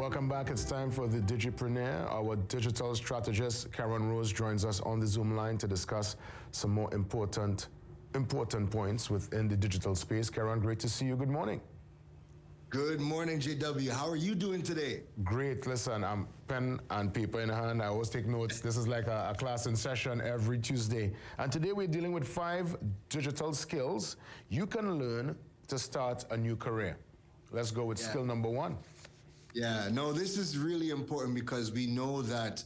Welcome back. It's time for the Digipreneur. Our digital strategist, Keron Rose, joins us on the Zoom line to discuss some more important points within the digital space. Keron, great to see you. Good morning. Good morning, JW. How are you doing today? Great. Listen, I'm pen and paper in hand. I always take notes. This is like a class in session every Tuesday. And today we're dealing with 5 digital skills you can learn to start a new career. Let's go with skill number 1. Yeah, no, this is really important because we know that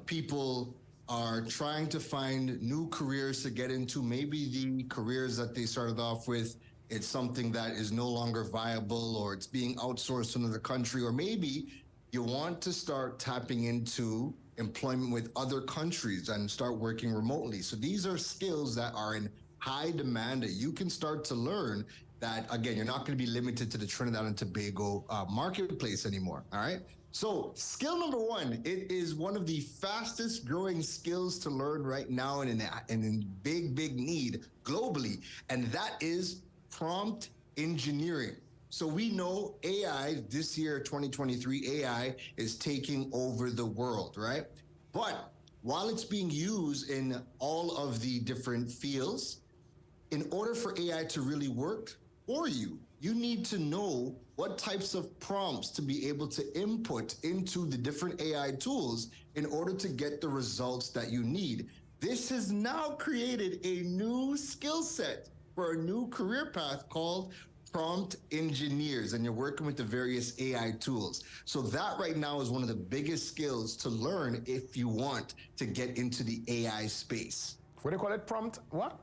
people are trying to find new careers to get into. Maybe the careers that they started off with, it's something that is no longer viable, or it's being outsourced to another country, or maybe you want to start tapping into employment with other countries and start working remotely. So these are skills that are in high demand that you can start to learn, that, again, you're not going to be limited to the Trinidad and Tobago marketplace anymore. All right. So skill number 1, it is one of the fastest growing skills to learn right now and in big need globally. And that is prompt engineering. So we know AI this year, 2023, AI is taking over the world, right? But while it's being used in all of the different fields, in order for AI to really work for you, you need to know what types of prompts to be able to input into the different AI tools in order to get the results that you need. This has now created a new skill set for a new career path called prompt engineers, and you're working with the various AI tools. So that right now is one of the biggest skills to learn if you want to get into the AI space. What do you call it? Prompt what?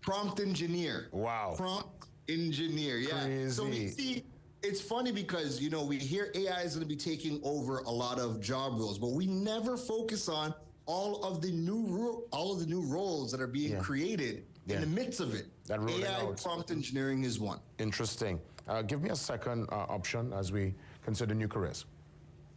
Prompt engineer. Wow. Prompt engineer, yeah. Crazy. So we see, it's funny because, you know, we hear AI is going to be taking over a lot of job roles, but we never focus on all of the new roles that are being created in the midst of it. AI prompt engineering is one. Interesting. Give me a second option as we consider new careers.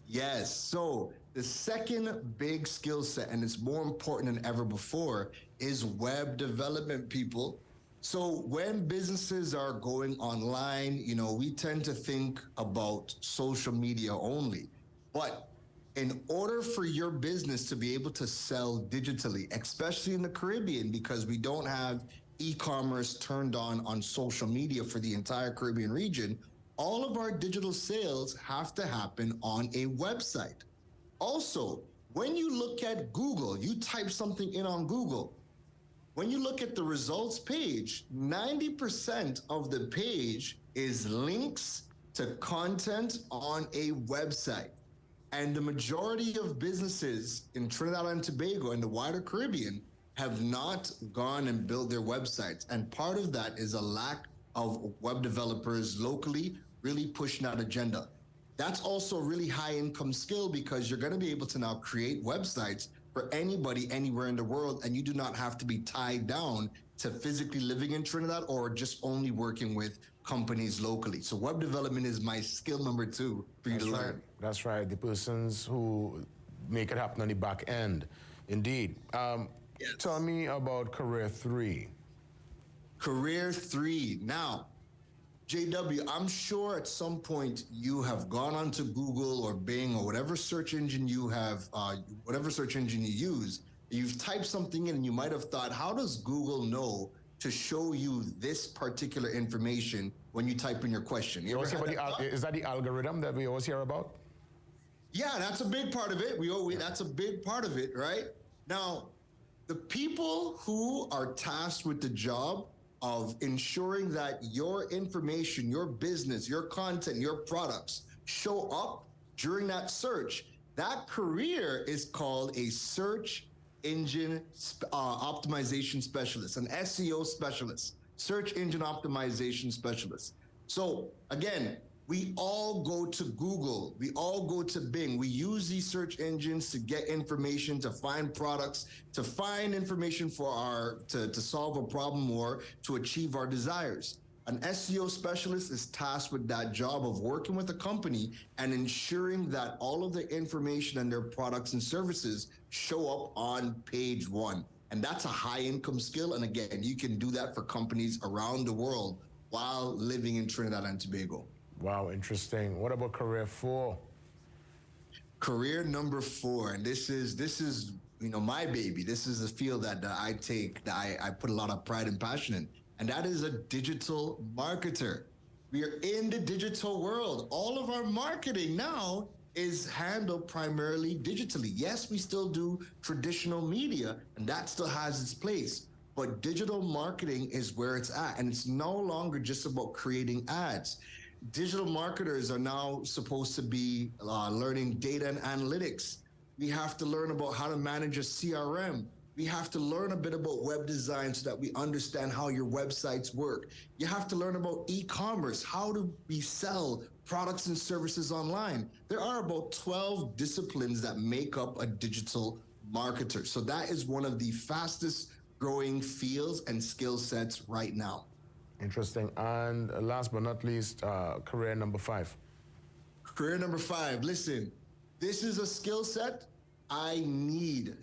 Yes. So the second big skill set, and it's more important than ever before, is web development, people. So when businesses are going online, you know, we tend to think about social media only. But in order for your business to be able to sell digitally, especially in the Caribbean, because we don't have e-commerce turned on social media for the entire Caribbean region, all of our digital sales have to happen on a website. Also, when you look at Google, you type something in on Google, when you look at the results page, 90% of the page is links to content on a website. And the majority of businesses in Trinidad and Tobago and the wider Caribbean have not gone and built their websites. And part of that is a lack of web developers locally really pushing that agenda. That's also a really high income skill, because you're going to be able to now create websites for anybody anywhere in the world, and you do not have to be tied down to physically living in Trinidad or just only working with companies locally. So web development is my skill number 2 for you to learn. That's right. The persons who make it happen on the back end. Indeed. Yes. Tell me about career 3. Career 3. Now, JW, I'm sure at some point you have gone onto Google or Bing or whatever search engine you have, whatever search engine you use, you've typed something in and you might have thought, how does Google know to show you this particular information when you type in your question? You is that the algorithm that we always hear about? Yeah, that's a big part of it. That's a big part of it, right? Now, the people who are tasked with the job of ensuring that your information, your business, your content, your products show up during that search, that career is called a search engine optimization specialist, an SEO specialist, search engine optimization specialist. So again, we all go to Google, we all go to Bing, we use these search engines to get information, to find products, to find information for to solve a problem or to achieve our desires. An SEO specialist is tasked with that job of working with a company and ensuring that all of the information and their products and services show up on page 1. And that's a high income skill. And again, you can do that for companies around the world while living in Trinidad and Tobago. Wow, interesting. What about career 4? Career number 4, and this is my baby. This is a field that I take, that I put a lot of pride and passion in, and that is a digital marketer. We are in the digital world. All of our marketing now is handled primarily digitally. Yes, we still do traditional media, and that still has its place. But digital marketing is where it's at, and it's no longer just about creating ads. Digital marketers are now supposed to be learning data and analytics. We have to learn about how to manage a CRM. We have to learn a bit about web design so that we understand how your websites work. You have to learn about e-commerce. How do we sell products and services online? There are about 12 disciplines that make up a digital marketer. So that is one of the fastest growing fields and skill sets right now. Interesting. And last but not least, career number 5. Career number 5. Listen, this is a skill set I need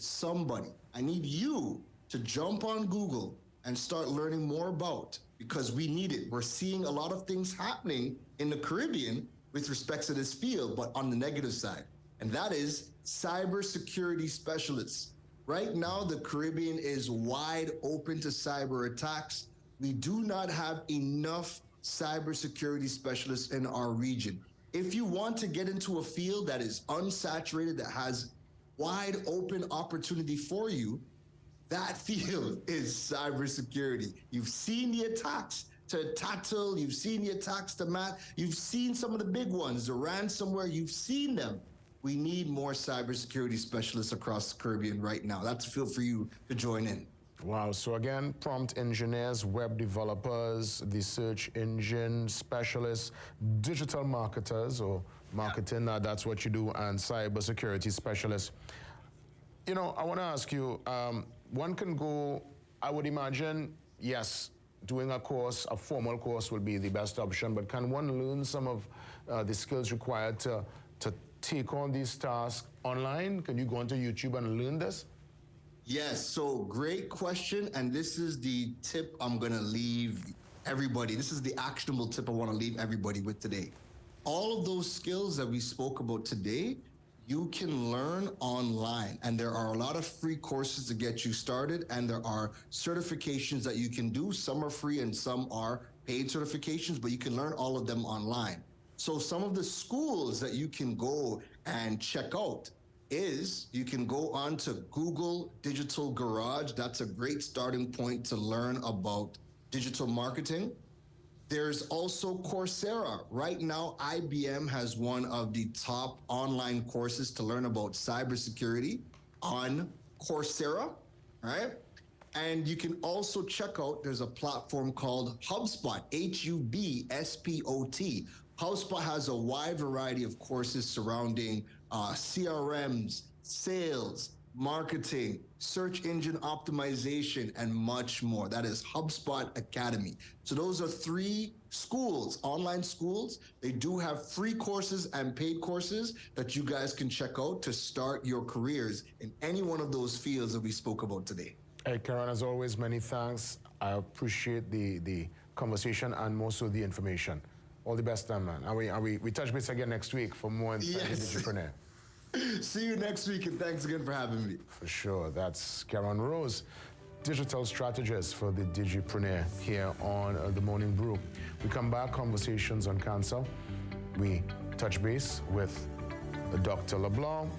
you to jump on Google and start learning more about, because we need it. We're seeing a lot of things happening in the Caribbean with respect to this field, but on the negative side. And that is cybersecurity specialists. Right now, the Caribbean is wide open to cyber attacks. We do not have enough cybersecurity specialists in our region. If you want to get into a field that is unsaturated, that has wide open opportunity for you, that field is cybersecurity. You've seen the attacks to Tattile, you've seen the attacks to Matt, you've seen some of the big ones, the ransomware, you've seen them. We need more cybersecurity specialists across the Caribbean right now. That's a field for you to join in. Wow. So again, prompt engineers, web developers, the search engine specialists, digital marketers or marketing, that's what you do, and cybersecurity specialists. I want to ask you, one can go, I would imagine, yes, doing a course, a formal course would be the best option, but can one learn some of the skills required to take on these tasks online? Can you go onto YouTube and learn this? Yes, so great question, and this is the tip I'm going to leave everybody. This is the actionable tip I want to leave everybody with today. All of those skills that we spoke about today, you can learn online, and there are a lot of free courses to get you started, and there are certifications that you can do. Some are free and some are paid certifications, but you can learn all of them online. So some of the schools that you can go and check out is you can go on to Google Digital Garage. That's a great starting point to learn about digital marketing. There's also Coursera. Right now, IBM has one of the top online courses to learn about cybersecurity on Coursera, right? And you can also check out, there's a platform called HubSpot, HubSpot. HubSpot has a wide variety of courses surrounding CRMs, sales, marketing, search engine optimization, and much more. That is HubSpot Academy. So those are 3 schools, online schools. They do have free courses and paid courses that you guys can check out to start your careers in any one of those fields that we spoke about today. Hey, Keron, as always, many thanks. I appreciate the conversation and most of the information. All the best, man. And we touch base again next week for more inside the Digipreneur. See you next week, and thanks again for having me. For sure. That's Keron Rose, digital strategist for the Digipreneur here on the Morning Brew. We come back, conversations on cancer. We touch base with Dr. LeBlanc,